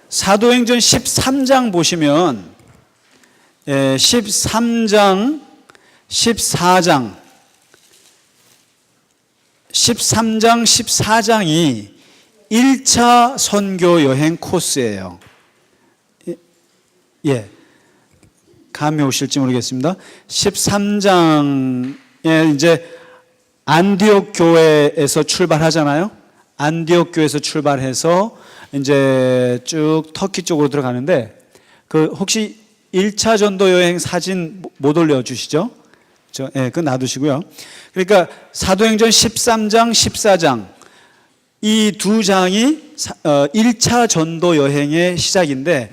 사도행전 13장 보시면 13장, 14장 14장이 1차 선교 여행 코스예요. 예, 감이 오실지 모르겠습니다. 13장에 이제 안디옥 교회에서 출발하잖아요. 안디옥 교회에서 출발해서 이제 쭉 터키 쪽으로 들어가는데, 그 혹시 1차 전도 여행 사진 못 올려주시죠? 그거 놔두시고요. 그러니까 사도행전 13장, 14장 이 두 장이 1차 전도 여행의 시작인데,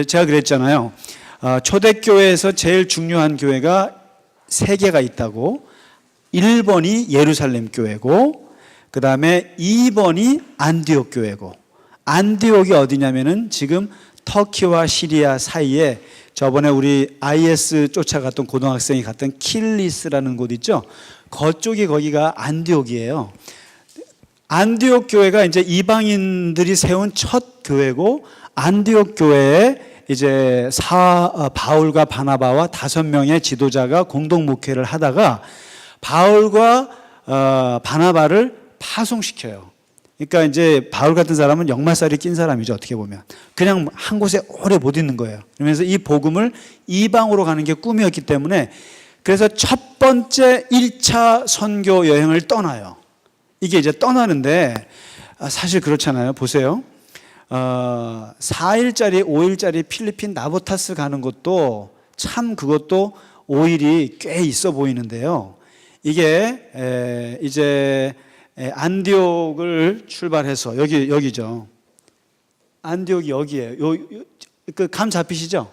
제가 그랬잖아요. 초대교회에서 제일 중요한 교회가 3개가 있다고. 1번이 예루살렘 교회고, 그 다음에 2번이 안디옥 교회고, 안디옥이 어디냐면은 지금 터키와 시리아 사이에 저번에 우리 IS 쫓아갔던 고등학생이 갔던 킬리스라는 곳 있죠? 그쪽이 거기가 안디옥이에요. 안디옥 교회가 이제 이방인들이 세운 첫 교회고, 안디옥 교회에 이제 바울과 바나바와 5명의 지도자가 공동 목회를 하다가 바울과 바나바를 파송시켜요. 그러니까 이제 바울 같은 사람은 역마살이 낀 사람이죠. 어떻게 보면 그냥 한 곳에 오래 못 있는 거예요. 그러면서 이 복음을 이방으로 가는 게 꿈이었기 때문에, 그래서 첫 번째 1차 선교 여행을 떠나요. 이게 이제 떠나는데 사실 그렇잖아요. 보세요. 4일짜리 5일짜리 필리핀 나보타스 가는 것도 참, 그것도 5일이 꽤 있어 보이는데요. 이게 이제 안디옥을 출발해서 여기죠. 안디옥이 여기에요. 그 감 잡히시죠?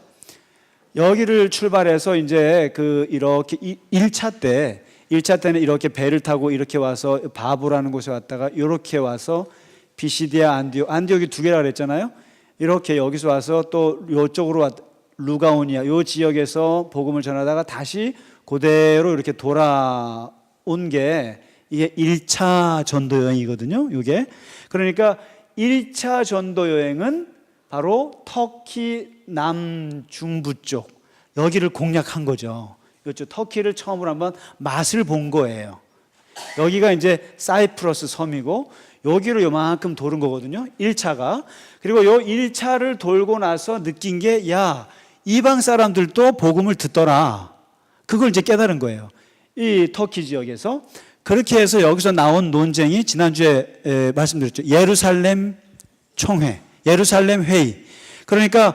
여기를 출발해서 이제 이렇게 1차 때는 이렇게 배를 타고 이렇게 와서 바보라는 곳에 왔다가 이렇게 와서 비시디아 안디옥이 2개라 그랬잖아요. 이렇게 여기서 와서 또 이쪽으로 루가오니아 요 지역에서 복음을 전하다가 다시 그대로 이렇게 돌아온 게 이게 1차 전도 여행이거든요. 이게 그러니까 1차 전도 여행은 바로 터키 남중부 쪽 여기를 공략한 거죠. 이쪽 터키를 처음으로 한번 맛을 본 거예요. 여기가 이제 사이프러스 섬이고 여기로 요만큼 도는 거거든요. 1차가. 그리고 요 1차를 돌고 나서 느낀 게, 야, 이방 사람들도 복음을 듣더라. 그걸 이제 깨달은 거예요. 이 터키 지역에서. 그렇게 해서 여기서 나온 논쟁이 지난주에 말씀드렸죠. 예루살렘 총회, 예루살렘 회의. 그러니까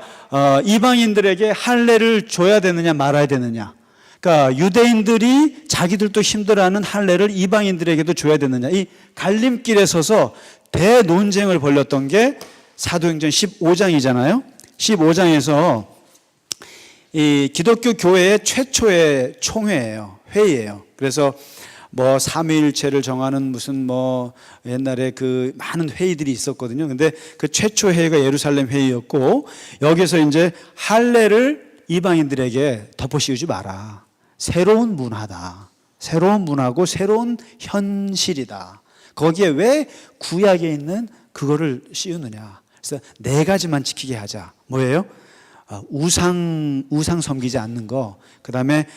이방인들에게 할례를 줘야 되느냐 말아야 되느냐. 그러니까 유대인들이 자기들도 힘들어하는 할례를 이방인들에게도 줘야 되느냐. 이 갈림길에 서서 대논쟁을 벌였던 게 사도행전 15장이잖아요. 15장에서 이 기독교 교회의 최초의 총회예요. 회의예요. 그래서 뭐 삼위일체를 정하는 무슨 뭐 옛날에 그 많은 회의들이 있었거든요. 근데 그 최초 회의가 예루살렘 회의였고, 여기서 이제 할례를 이방인들에게 덮어씌우지 마라. 새로운 문화다. 새로운 문화고 새로운 현실이다. 거기에 왜 구약에 있는 그거를 씌우느냐. 그래서 4가지만 지키게 하자. 뭐예요? 우상 섬기지 않는 거, 그 다음에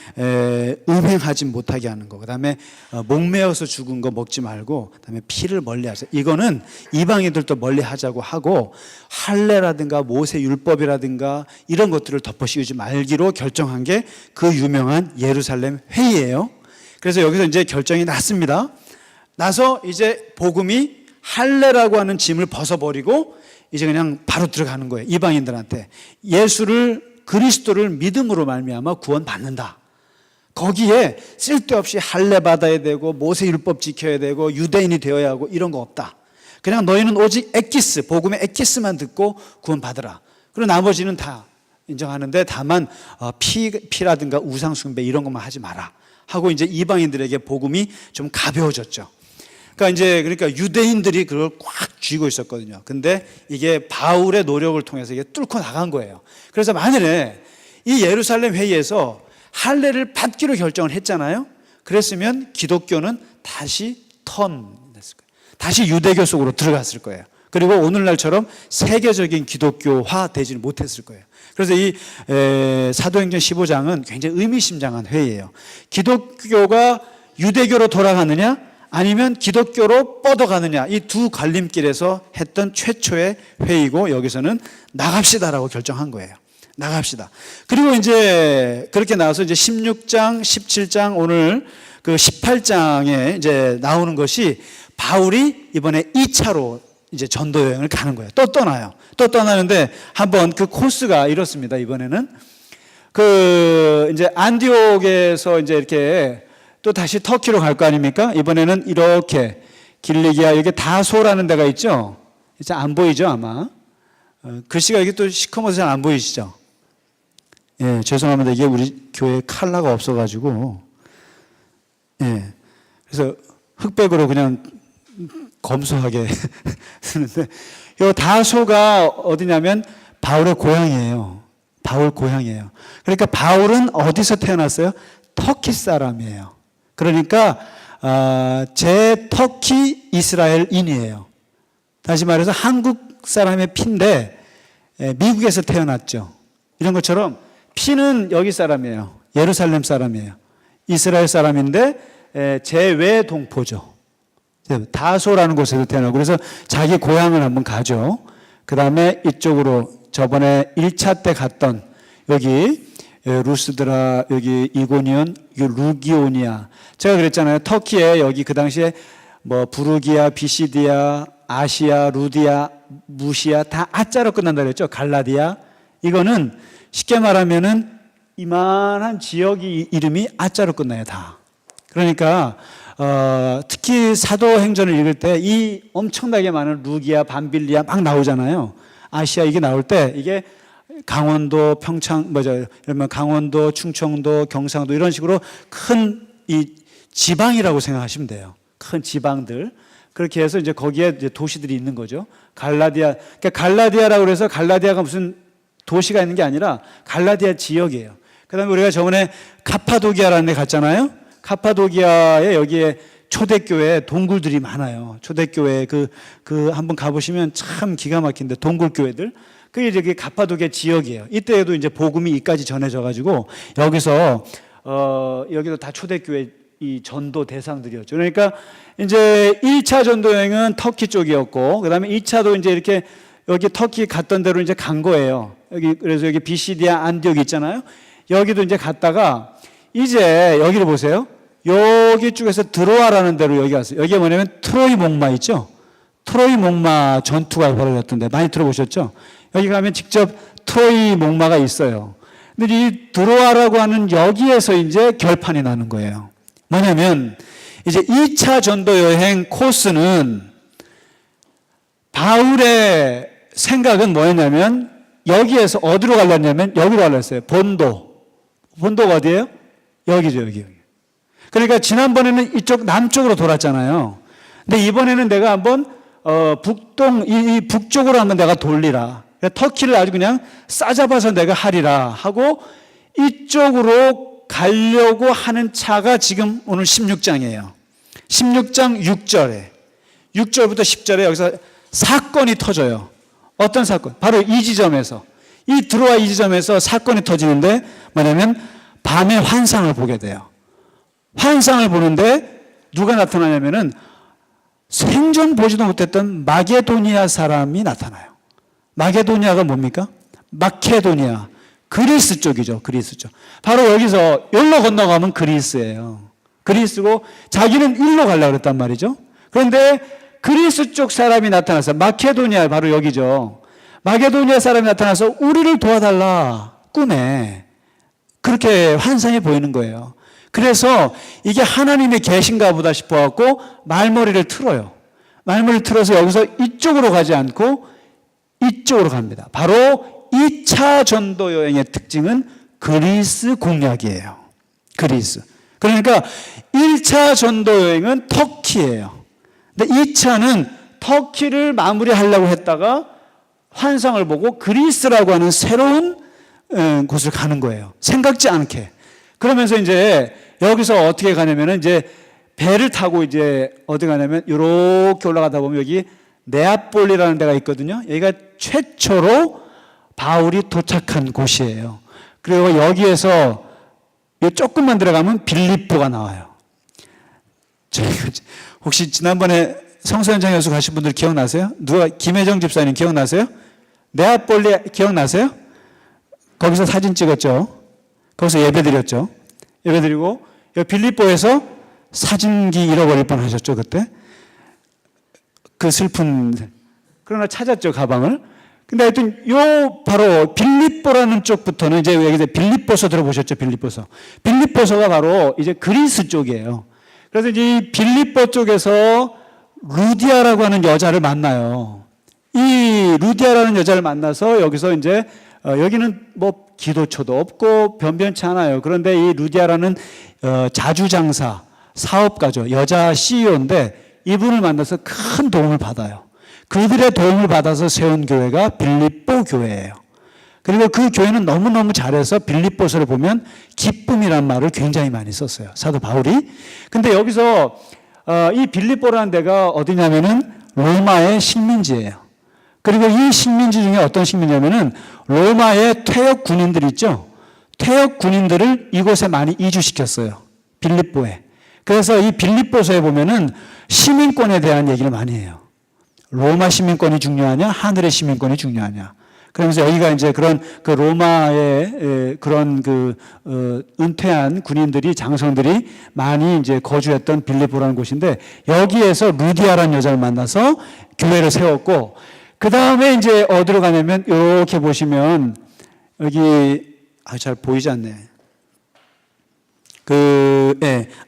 음행하지 못하게 하는 거, 그 다음에 목매어서 죽은 거 먹지 말고, 그 다음에 피를 멀리하자. 이거는 이방인들도 멀리하자고 하고, 할례라든가 모세 율법이라든가 이런 것들을 덮어씌우지 말기로 결정한 게 그 유명한 예루살렘 회의예요. 그래서 여기서 이제 결정이 났습니다. 나서 이제 복음이 할례라고 하는 짐을 벗어버리고 이제 그냥 바로 들어가는 거예요. 이방인들한테 그리스도를 믿음으로 말미암아 구원받는다. 거기에 쓸데없이 할례 받아야 되고 모세 율법 지켜야 되고 유대인이 되어야 하고 이런 거 없다. 그냥 너희는 오직 엑기스, 복음의 엑기스만 듣고 구원받으라. 그리고 나머지는 다 인정하는데, 다만 피라든가 우상 숭배 이런 것만 하지 마라 하고 이제 이방인들에게 복음이 좀 가벼워졌죠. 그러니까 유대인들이 그걸 꽉 쥐고 있었거든요. 근데 이게 바울의 노력을 통해서 이게 뚫고 나간 거예요. 그래서 만일에 이 예루살렘 회의에서 할례를 받기로 결정을 했잖아요. 그랬으면 기독교는 다시 다시 유대교 속으로 들어갔을 거예요. 그리고 오늘날처럼 세계적인 기독교화 되지는 못했을 거예요. 그래서 이 사도행전 15장은 굉장히 의미심장한 회의예요. 기독교가 유대교로 돌아가느냐 아니면 기독교로 뻗어가느냐, 이 두 갈림길에서 했던 최초의 회의고, 여기서는 나갑시다라고 결정한 거예요. 나갑시다. 그리고 이제 그렇게 나와서 이제 16장, 17장, 오늘 그 18장에 이제 나오는 것이 바울이 이번에 2차로 이제 전도 여행을 가는 거예요. 또 떠나요. 또 떠나는데 한번 그 코스가 이렇습니다. 이번에는 그 이제 안디옥에서 이제 이렇게 또 다시 터키로 갈 거 아닙니까? 이번에는 이렇게 길리기아, 여기 다소라는 데가 있죠? 이제 안 보이죠, 아마? 글씨가 여기 또 시커머서 잘 안 보이시죠? 예, 죄송합니다. 이게 우리 교회 컬러가 없어가지고. 예. 그래서 흑백으로 그냥 검소하게 쓰는데, 이 다소가 어디냐면 바울의 고향이에요. 바울 고향이에요. 그러니까 바울은 어디서 태어났어요? 터키 사람이에요. 그러니까 제 터키 이스라엘인이에요. 다시 말해서 한국 사람의 피인데 미국에서 태어났죠. 이런 것처럼 피는 여기 사람이에요. 예루살렘 사람이에요. 이스라엘 사람인데 제외 동포죠. 다소라는 곳에서 태어나고, 그래서 자기 고향을 한번 가죠. 그 다음에 이쪽으로 저번에 1차 때 갔던 여기 루스드라, 여기 이고니온, 루기오니아. 제가 그랬잖아요. 터키에 여기 그 당시에 뭐 부르기아, 비시디아, 아시아, 루디아, 무시아 다 아자로 끝난다 그랬죠. 갈라디아. 이거는 쉽게 말하면은 이만한 지역이 이름이 아자로 끝나요, 다. 그러니까 특히 사도행전을 읽을 때 이 엄청나게 많은 루기아, 밤빌리아 막 나오잖아요. 아시아 이게 나올 때 이게 강원도, 평창, 이러면 강원도, 충청도, 경상도 이런 식으로 큰 이 지방이라고 생각하시면 돼요. 큰 지방들. 그렇게 해서 이제 거기에 이제 도시들이 있는 거죠. 갈라디아, 그러니까 갈라디아라고 그래서 갈라디아가 무슨 도시가 있는 게 아니라 갈라디아 지역이에요. 그 다음에 우리가 저번에 카파도기아라는 데 갔잖아요. 카파도기아에 여기에 초대교회 동굴들이 많아요. 초대교회 한번 가보시면 참 기가 막힌데 동굴교회들. 그게 이제 카파도기아 지역이에요. 이때에도 이제 복음이 이까지 전해져가지고 여기서 여기도 다 초대교회 이 전도 대상들이었죠. 그러니까 이제 1차 전도 여행은 터키 쪽이었고, 그 다음에 2차도 이제 이렇게 여기 터키 갔던 대로 이제 간 거예요. 여기 그래서 여기 비시디아 안디옥 있잖아요. 여기도 이제 갔다가 이제 여기를 보세요. 여기 쪽에서 드로아라는 데로 여기 왔어요. 여기가 뭐냐면 트로이 목마 있죠? 트로이 목마 전투가 벌어졌던데 많이 들어보셨죠? 여기 가면 직접 트로이 목마가 있어요. 근데 이 드로아라고 하는 여기에서 이제 결판이 나는 거예요. 뭐냐면 이제 2차 전도 여행 코스는 바울의 생각은 뭐였냐면 여기에서 어디로 가려냐면 여기로 가려 했어요. 본도. 본도가 어디예요? 여기죠, 여기. 그러니까 지난번에는 이쪽 남쪽으로 돌았잖아요. 근데 이번에는 내가 한번 이 북쪽으로 한번 내가 돌리라. 터키를 아주 그냥 싸잡아서 내가 하리라 하고 이쪽으로 가려고 하는 차가 지금 오늘 16장이에요. 16장 6절부터 10절에 여기서 사건이 터져요. 어떤 사건? 바로 이 지점에서, 이 드로아 이 지점에서 사건이 터지는데 뭐냐면 밤에 환상을 보게 돼요. 환상을 보는데 누가 나타나냐면은 생전 보지도 못했던 마게도니아 사람이 나타나요. 마게도니아가 뭡니까? 마케도니아. 그리스 쪽이죠. 그리스 쪽. 바로 여기서 여기로 건너가면 그리스예요. 그리스고 자기는 일로 가려고 그랬단 말이죠. 그런데 그리스 쪽 사람이 나타나서 마케도니아 바로 여기죠. 마게도니아 사람이 나타나서 우리를 도와달라. 꿈에. 그렇게 환상이 보이는 거예요. 그래서 이게 하나님의 계신가 보다 싶어갖고 말머리를 틀어요. 말머리를 틀어서 여기서 이쪽으로 가지 않고 이쪽으로 갑니다. 바로 2차 전도 여행의 특징은 그리스 공략이에요. 그리스. 그러니까 1차 전도 여행은 터키예요. 근데 2차는 터키를 마무리하려고 했다가 환상을 보고 그리스라고 하는 새로운 곳을 가는 거예요. 생각지 않게. 그러면서 이제 여기서 어떻게 가냐면은 이제 배를 타고 이제 어디 가냐면 이렇게 올라가다 보면 여기 네아폴리라는 데가 있거든요. 여기가 최초로 바울이 도착한 곳이에요. 그리고 여기에서 조금만 들어가면 빌립보가 나와요. 저희가 혹시 지난번에 성서현장 여수 가신 분들 기억나세요? 누가 김혜정 집사님 기억나세요? 네아폴리 기억나세요? 거기서 사진 찍었죠. 거기서 예배드렸죠. 예배드리고 여기 빌립보에서 사진기 잃어버릴 뻔하셨죠 그때. 그 슬픈. 그러나 찾았죠 가방을. 근데 하여튼 요 바로 빌립보라는 쪽부터는 이제 여기서 빌립보서 들어보셨죠? 빌립보서. 빌립보서가 바로 이제 그리스 쪽이에요. 그래서 이제 이 빌립보 쪽에서 루디아라고 하는 여자를 만나요. 이 루디아라는 여자를 만나서 여기서 이제 여기는 뭐 기도처도 없고 변변치 않아요. 그런데 이 루디아라는 자주장사 사업가죠. 여자 CEO인데 이분을 만나서 큰 도움을 받아요. 그들의 도움을 받아서 세운 교회가 빌립보 교회예요. 그리고 그 교회는 너무너무 잘해서 빌립보서를 보면 기쁨이란 말을 굉장히 많이 썼어요. 사도 바울이. 근데 여기서 이 빌립보라는 데가 어디냐면은 로마의 식민지예요. 그리고 이 식민지 중에 어떤 식민지냐면은 로마의 퇴역 군인들 있죠. 퇴역 군인들을 이곳에 많이 이주시켰어요. 빌립보에. 그래서 이 빌립보서에 보면은 시민권에 대한 얘기를 많이 해요. 로마 시민권이 중요하냐, 하늘의 시민권이 중요하냐. 그러면서 여기가 이제 그런 그 로마의 그런 은퇴한 군인들이 장성들이 많이 이제 거주했던 빌립보라는 곳인데 여기에서 루디아라는 여자를 만나서 교회를 세웠고 그 다음에 이제 어디로 가냐면 이렇게 보시면 여기 잘 보이지 않네.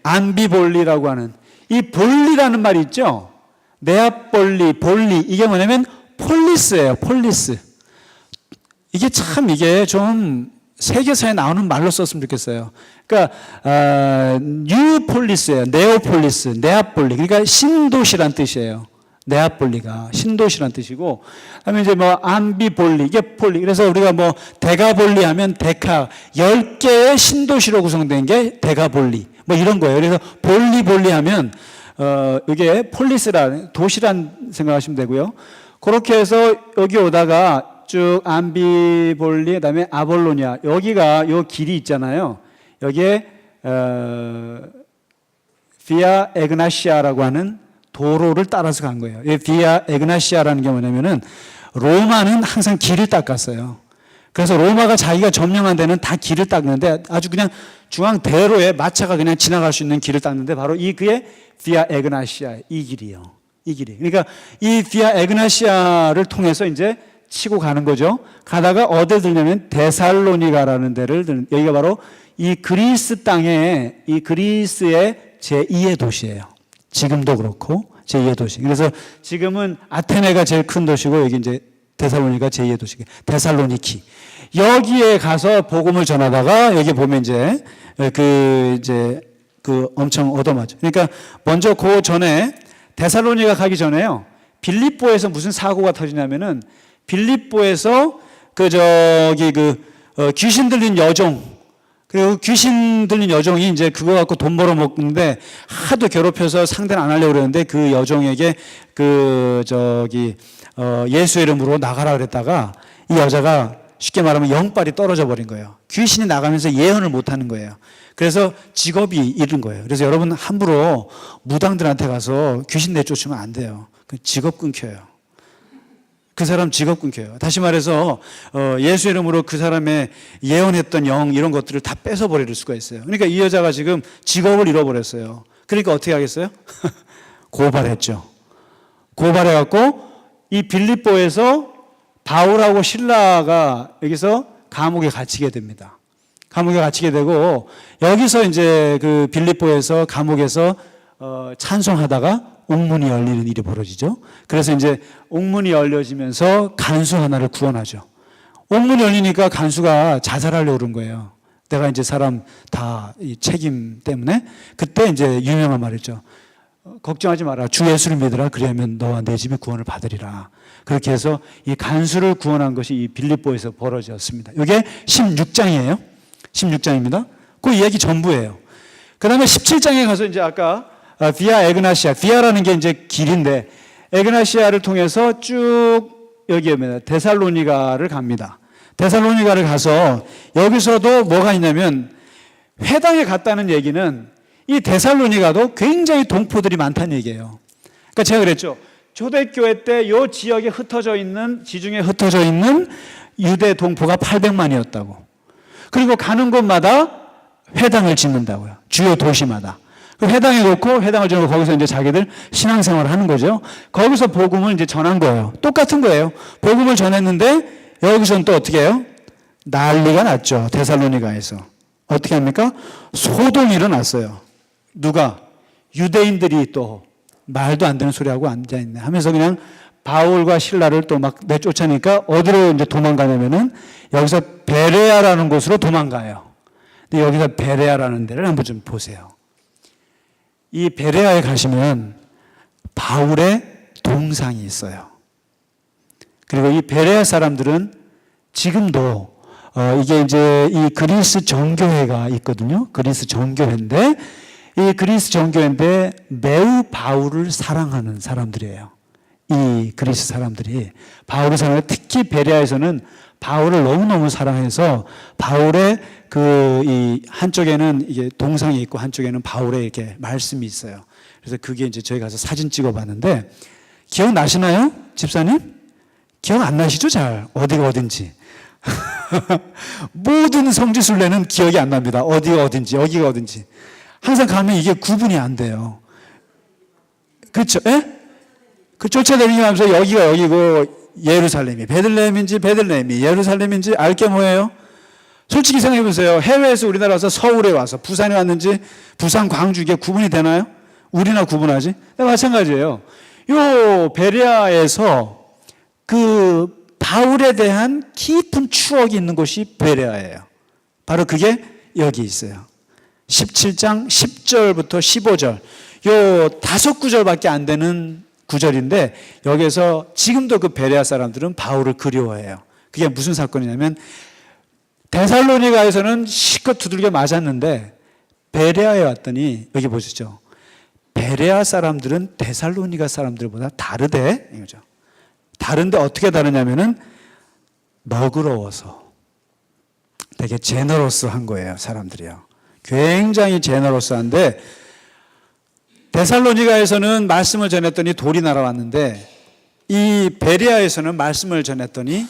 안비볼리라고 하는 이 볼리라는 말이 있죠. 네아폴리, 볼리 이게 뭐냐면 폴리스예요. 폴리스. 이게 참 이게 좀 세계사에 나오는 말로 썼으면 좋겠어요. 그러니까 뉴폴리스예요. 네오폴리스, 네아폴리. 그러니까 신도시란 뜻이에요. 네아폴리가 신도시란 뜻이고, 그다음에 이제 뭐 안비볼리 이게 폴리. 그래서 우리가 뭐 데가볼리 하면 데카 10개의 신도시로 구성된 게 데가볼리 뭐 이런 거예요. 그래서 볼리 하면 이게 폴리스라는 도시란 생각하시면 되고요. 그렇게 해서 여기 오다가 쭉 안비볼리 그다음에 아볼로니아 여기가 요 길이 있잖아요. 여기에 비아 에그나시아라고 하는 도로를 따라서 간 거예요. 이 비아 에그나시아라는 게 뭐냐면은 로마는 항상 길을 닦았어요. 그래서 로마가 자기가 점령한 데는 다 길을 닦는데 아주 그냥 중앙 대로에 마차가 그냥 지나갈 수 있는 길을 닦는데 바로 이 그게 비아 에그나시아 이 길이요. 이 길이. 그러니까 이 비아 에그나시아를 통해서 이제 치고 가는 거죠. 가다가 어디를 들냐면 데살로니가라는 데를 들는 여기가 바로 이 그리스 땅에 이 그리스의 제2의 도시예요. 지금도 그렇고 제2의 도시. 그래서 지금은 아테네가 제일 큰 도시고 여기 이제 데살로니가 제2의 도시. 데살로니키. 여기에 가서 복음을 전하다가 여기 보면 이제 엄청 얻어맞죠. 그러니까 먼저 그 전에 데살로니가 가기 전에요. 빌립보에서 무슨 사고가 터지냐면은 빌립보에서 귀신 들린 여종, 그리고 귀신 들린 여종이 이제 그거 갖고 돈 벌어 먹는데 하도 괴롭혀서 상대는 안 하려고 그랬는데 그 여종에게 예수 이름으로 나가라 그랬다가 이 여자가 쉽게 말하면 영빨이 떨어져 버린 거예요. 귀신이 나가면서 예언을 못 하는 거예요. 그래서 직업이 잃은 거예요. 그래서 여러분 함부로 무당들한테 가서 귀신 내쫓으면 안 돼요. 직업 끊겨요. 그 사람 직업 끊겨요. 다시 말해서 예수 이름으로 그 사람의 예언했던 영 이런 것들을 다 뺏어버릴 수가 있어요. 그러니까 이 여자가 지금 직업을 잃어버렸어요. 그러니까 어떻게 하겠어요? 고발했죠. 고발해갖고 이 빌립보에서 바울하고 실라가 여기서 감옥에 갇히게 됩니다. 감옥에 갇히게 되고 여기서 이제 그 빌립보에서 감옥에서 찬송하다가 옥문이 열리는 일이 벌어지죠. 그래서 이제 옥문이 열려지면서 간수 하나를 구원하죠. 옥문이 열리니까 간수가 자살하려고 그런 거예요. 내가 이제 사람 다 이 책임 때문에 그때 이제 유명한 말이죠. 걱정하지 마라. 주 예수를 믿으라. 그리하면 너와 내 집이 구원을 받으리라. 그렇게 해서 이 간수를 구원한 것이 이 빌립보에서 벌어졌습니다. 이게 16장이에요. 16장입니다. 그 이야기 전부예요. 그 다음에 17장에 가서 이제 아까 비아 에그나시아, 비아라는 게 이제 길인데 에그나시아를 통해서 쭉 여기입니다. 데살로니가를 갑니다. 데살로니가를 가서 여기서도 뭐가 있냐면 회당에 갔다는 얘기는 이 데살로니가도 굉장히 동포들이 많다는 얘기예요. 그러니까 제가 그랬죠. 초대교회 때 이 지역에 흩어져 있는, 지중해 흩어져 있는 유대 동포가 800만이었다고. 그리고 가는 곳마다 회당을 짓는다고요. 주요 도시마다. 그 회당에 놓고 회당을 짓고 거기서 이제 자기들 신앙생활을 하는 거죠. 거기서 복음을 이제 전한 거예요. 똑같은 거예요. 복음을 전했는데 여기서는 또 어떻게 해요? 난리가 났죠. 데살로니가에서. 어떻게 합니까? 소동이 일어났어요. 누가? 유대인들이 또 말도 안 되는 소리하고 앉아있네 하면서 그냥 바울과 실라를 또 막 내쫓으니까 어디로 이제 도망가냐면은 여기서 베레아라는 곳으로 도망가요. 근데 여기서 베레아라는 데를 한번 좀 보세요. 이 베레아에 가시면 바울의 동상이 있어요. 그리고 이 베레아 사람들은 지금도 이게 이제 이 그리스 정교회가 있거든요. 그리스 정교회인데 이 그리스 정교회인데 매우 바울을 사랑하는 사람들이에요. 이 그리스 사람들이 바울을 사랑해요. 특히 베레아에서는 바울을 너무너무 사랑해서 바울의 이 한쪽에는 이게 동상이 있고 한쪽에는 바울의 이렇게 말씀이 있어요. 그래서 그게 이제 저희 가서 사진 찍어 봤는데 기억나시나요? 집사님? 기억 안 나시죠? 잘. 어디가 어딘지. 모든 성지순례는 기억이 안 납니다. 어디가 어딘지, 여기가 어딘지. 항상 가면 이게 구분이 안 돼요. 그렇죠? 예? 그 쫓아다니면서 여기가 여기고 예루살렘이 베들레헴인지 예루살렘인지 알 게 뭐예요? 솔직히 생각해 보세요. 해외에서 우리나라 와서 서울에 와서 부산에 왔는지 부산 광주 이게 구분이 되나요? 우리나 구분하지? 네, 마찬가지예요. 요 베레아에서 그 바울에 대한 깊은 추억이 있는 곳이 베레아예요. 바로 그게 여기 있어요. 17장 10절부터 15절 요 5구절밖에 안 되는 구절인데 여기서 지금도 그 베레아 사람들은 바울을 그리워해요. 그게 무슨 사건이냐면 데살로니가에서는 실컷 두들겨 맞았는데 베레아에 왔더니 여기 보시죠. 베레아 사람들은 데살로니가 사람들보다 다르대 이거죠. 다른데 어떻게 다르냐면은 너그러워서 되게 제너러스한 거예요. 사람들이요. 굉장히 제너러스한데 데살로니가에서는 말씀을 전했더니 돌이 날아왔는데 이 베레아에서는 말씀을 전했더니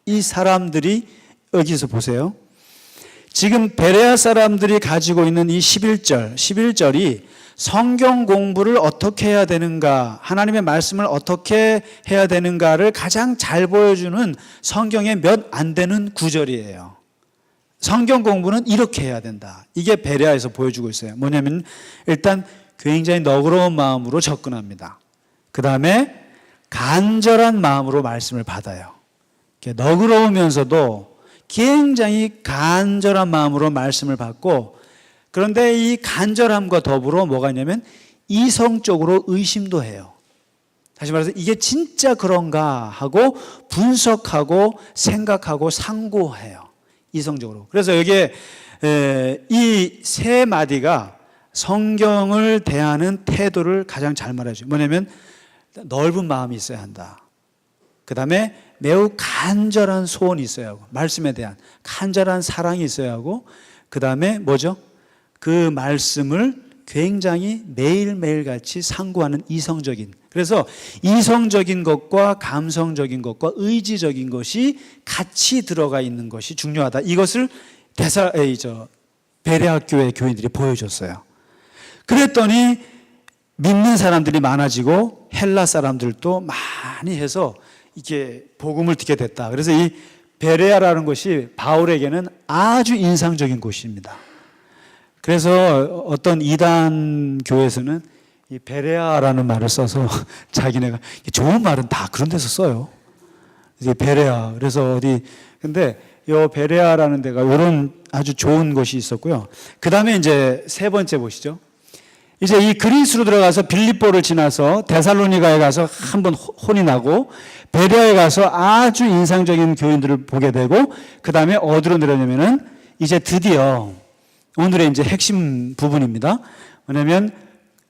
이 사람들이 여기서 보세요. 지금 베레아 사람들이 가지고 있는 이 11절이 성경 공부를 어떻게 해야 되는가, 하나님의 말씀을 어떻게 해야 되는가를 가장 잘 보여주는 성경의 몇 안 되는 구절이에요. 성경 공부는 이렇게 해야 된다. 이게 베레아에서 보여주고 있어요. 뭐냐면 일단 굉장히 너그러운 마음으로 접근합니다. 그 다음에 간절한 마음으로 말씀을 받아요. 너그러우면서도 굉장히 간절한 마음으로 말씀을 받고 그런데 이 간절함과 더불어 뭐가 있냐면 이성적으로 의심도 해요. 다시 말해서 이게 진짜 그런가 하고 분석하고 생각하고 상고해요. 이성적으로. 그래서 여기에 이 세 마디가 성경을 대하는 태도를 가장 잘 말해줘요. 뭐냐면 넓은 마음이 있어야 한다. 그 다음에 매우 간절한 소원이 있어야 하고 말씀에 대한 간절한 사랑이 있어야 하고 그 다음에 뭐죠? 그 말씀을 굉장히 매일매일 같이 상고하는 이성적인, 그래서 이성적인 것과 감성적인 것과 의지적인 것이 같이 들어가 있는 것이 중요하다. 이것을 베레아 교회 교인들이 보여줬어요. 그랬더니 믿는 사람들이 많아지고 헬라 사람들도 많이 해서 이게 복음을 듣게 됐다. 그래서 이 베레아라는 곳이 바울에게는 아주 인상적인 곳입니다. 그래서 어떤 이단 교회에서는 이 베레아라는 말을 써서 자기네가 좋은 말은 다 그런 데서 써요. 이제 베레아. 그래서 근데 요 베레아라는 데가 이런 아주 좋은 곳이 있었고요. 그 다음에 이제 세 번째 보시죠. 이제 이 그리스로 들어가서 빌립보를 지나서 데살로니가에 가서 한번 혼이 나고 베레아에 가서 아주 인상적인 교인들을 보게 되고 그 다음에 어디로 내려냐면은 이제 드디어 오늘의 이제 핵심 부분입니다. 뭐냐면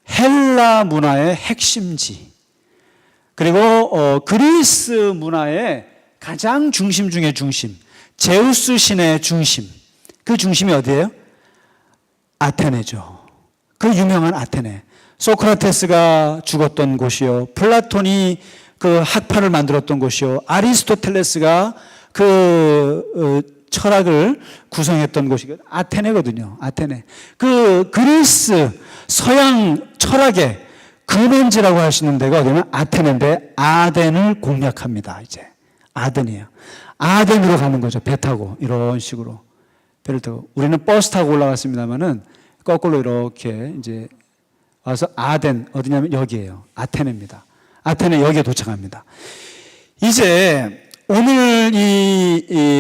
헬라 문화의 핵심지, 그리고 그리스 문화의 가장 중심 중의 중심, 제우스 신의 중심, 그 중심이 어디예요? 아테네죠. 그 유명한 아테네. 소크라테스가 죽었던 곳이요, 플라톤이 그 학파를 만들었던 곳이요, 아리스토텔레스가 그 철학을 구성했던 곳이 아테네거든요. 아테네. 그 그리스 서양 철학의 근원지라고 하시는 데가 어디냐면 아테네인데, 아덴을 공략합니다. 이제 아덴이에요. 아덴으로 가는 거죠. 배 타고 이런 식으로 배를 타고. 우리는 버스 타고 올라갔습니다만은 거꾸로 이렇게 이제 와서 아덴, 어디냐면 여기예요. 아테네입니다. 아테네 여기에 도착합니다. 이제 오늘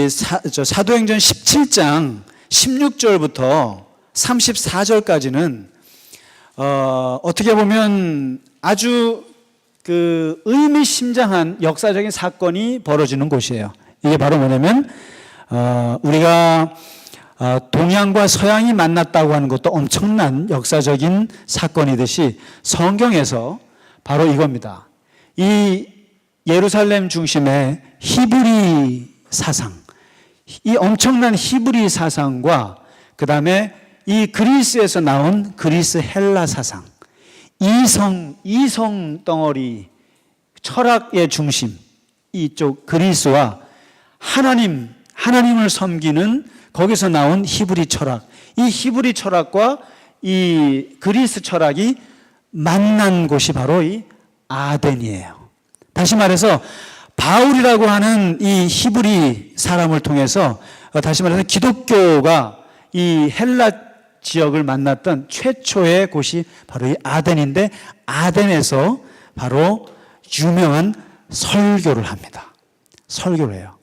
사도행전 17장 16절부터 34절까지는 어떻게 보면 아주 그 의미심장한 역사적인 사건이 벌어지는 곳이에요. 이게 바로 뭐냐면 우리가 동양과 서양이 만났다고 하는 것도 엄청난 역사적인 사건이듯이 성경에서 바로 이겁니다. 이 예루살렘 중심의 히브리 사상, 이 엄청난 히브리 사상과 그 다음에 이 그리스에서 나온 그리스 헬라 사상, 이성 덩어리, 철학의 중심, 이쪽 그리스와 하나님을 섬기는 거기서 나온 히브리 철학, 이 히브리 철학과 이 그리스 철학이 만난 곳이 바로 이 아덴이에요. 다시 말해서 바울이라고 하는 이 히브리 사람을 통해서 다시 말해서 기독교가 이 헬라 지역을 만났던 최초의 곳이 바로 이 아덴인데, 아덴에서 바로 유명한 설교를 합니다. 설교를 해요.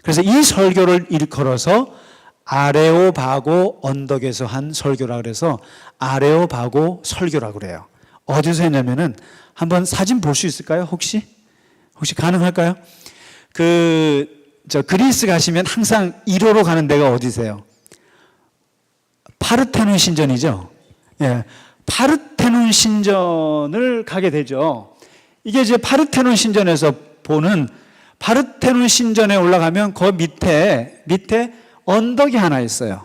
그래서 이 설교를 일컬어서 아레오바고 언덕에서 한 설교라 그래서 아레오바고 설교라고 그래요. 어디서 했냐면은 한번 사진 볼 수 있을까요? 혹시 가능할까요? 그리스 가시면 항상 1호로 가는 데가 어디세요? 파르테논 신전이죠. 예. 파르테논 신전을 가게 되죠. 이게 이제 파르테논 신전에서 보는, 파르테논 신전에 올라가면 그 밑에 언덕이 하나 있어요.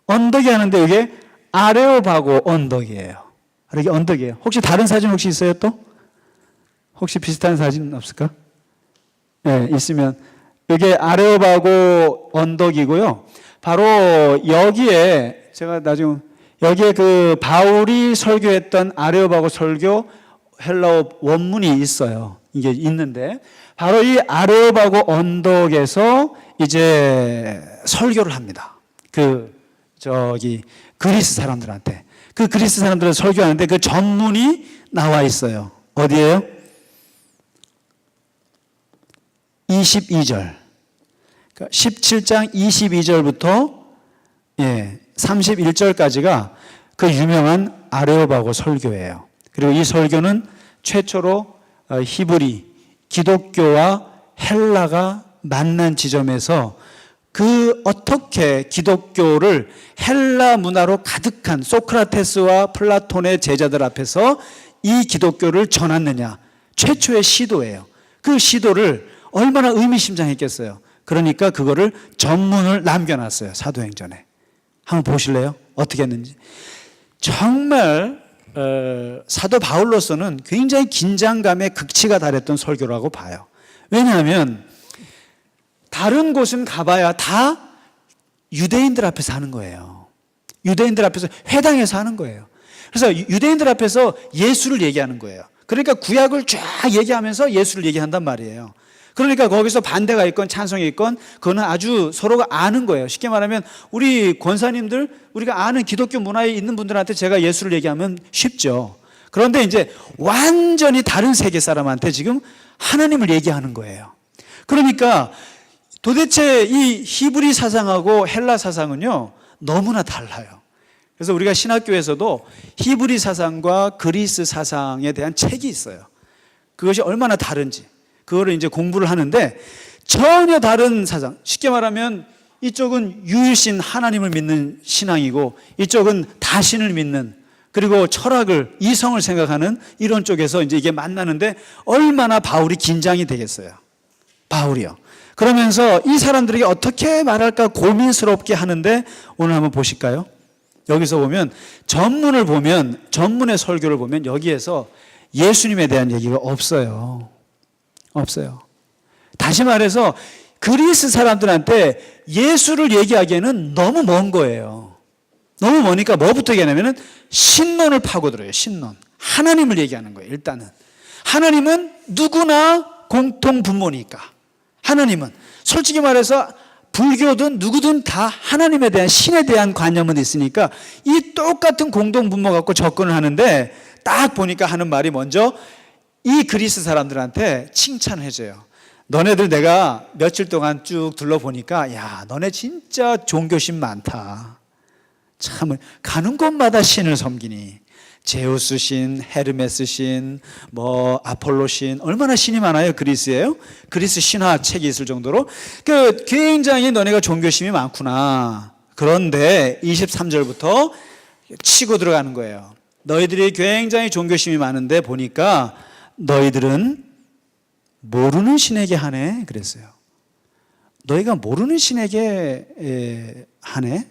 언덕이 하는데 이게 아레오바고 언덕이에요. 이게 언덕이에요. 혹시 다른 사진 혹시 있어요 또? 혹시 비슷한 사진 없을까? 네, 있으면. 이게 아레오바고 언덕이고요. 바로 여기에 제가 나중에 여기에 그 바울이 설교했던 아레오바고 설교 헬라어 원문이 있어요. 이게 있는데 바로 이 아레오바고 언덕에서 이제 설교를 합니다. 그리스 사람들한테. 그 그리스 사람들을 설교하는데 그 전문이 나와 있어요. 어디예요? 22절. 17장 22절부터 31절까지가 그 유명한 아레오바고 설교예요. 그리고 이 설교는 최초로 히브리, 기독교와 헬라가 만난 지점에서 그 어떻게 기독교를 헬라 문화로 가득한 소크라테스와 플라톤의 제자들 앞에서 이 기독교를 전했느냐, 최초의 시도예요. 그 시도를 얼마나 의미심장했겠어요. 그러니까 그거를 전문을 남겨놨어요. 사도행전에. 한번 보실래요? 어떻게 했는지. 정말 사도 바울로서는 굉장히 긴장감의 극치가 달했던 설교라고 봐요. 왜냐하면 다른 곳은 가봐야 다 유대인들 앞에서 하는 거예요. 유대인들 앞에서 회당에서 하는 거예요. 그래서 유대인들 앞에서 예수를 얘기하는 거예요. 그러니까 구약을 쫙 얘기하면서 예수를 얘기한단 말이에요. 그러니까 거기서 반대가 있건 찬송이 있건 그거는 아주 서로가 아는 거예요. 쉽게 말하면 우리 권사님들, 우리가 아는 기독교 문화에 있는 분들한테 제가 예수를 얘기하면 쉽죠. 그런데 이제 완전히 다른 세계 사람한테 지금 하나님을 얘기하는 거예요. 그러니까 도대체 이 히브리 사상하고 헬라 사상은요 너무나 달라요. 그래서 우리가 신학교에서도 히브리 사상과 그리스 사상에 대한 책이 있어요. 그것이 얼마나 다른지 그거를 이제 공부를 하는데 전혀 다른 사상. 쉽게 말하면 이쪽은 유일신 하나님을 믿는 신앙이고 이쪽은 다신을 믿는 그리고 철학을, 이성을 생각하는 이런 쪽에서 이제 이게 만나는데 얼마나 바울이 긴장이 되겠어요. 바울이요. 그러면서 이 사람들에게 어떻게 말할까 고민스럽게 하는데 오늘 한번 보실까요? 여기서 보면 전문의 설교를 보면 여기에서 예수님에 대한 얘기가 없어요. 없어요. 다시 말해서 그리스 사람들한테 예수를 얘기하기에는 너무 먼 거예요. 너무 머니까 뭐부터 얘기하냐면 신론을 파고들어요. 신론. 하나님을 얘기하는 거예요. 일단은. 하나님은 누구나 공통 분모니까. 하나님은 솔직히 말해서 불교든 누구든 다 하나님에 대한, 신에 대한 관념은 있으니까 이 똑같은 공동 분모 갖고 접근을 하는데 딱 보니까 하는 말이 먼저 이 그리스 사람들한테 칭찬을 해줘요. 너네들 내가 며칠 동안 쭉 둘러보니까 야, 너네 진짜 종교심 많다. 참 가는 곳마다 신을 섬기니 제우스 신, 헤르메스 신, 뭐 아폴로 신, 얼마나 신이 많아요. 그리스예요. 그리스 신화 책이 있을 정도로 굉장히 너네가 종교심이 많구나. 그런데 23절부터 치고 들어가는 거예요. 너희들이 굉장히 종교심이 많은데 보니까 너희들은 모르는 신에게 하네 그랬어요. 너희가 모르는 신에게 하네.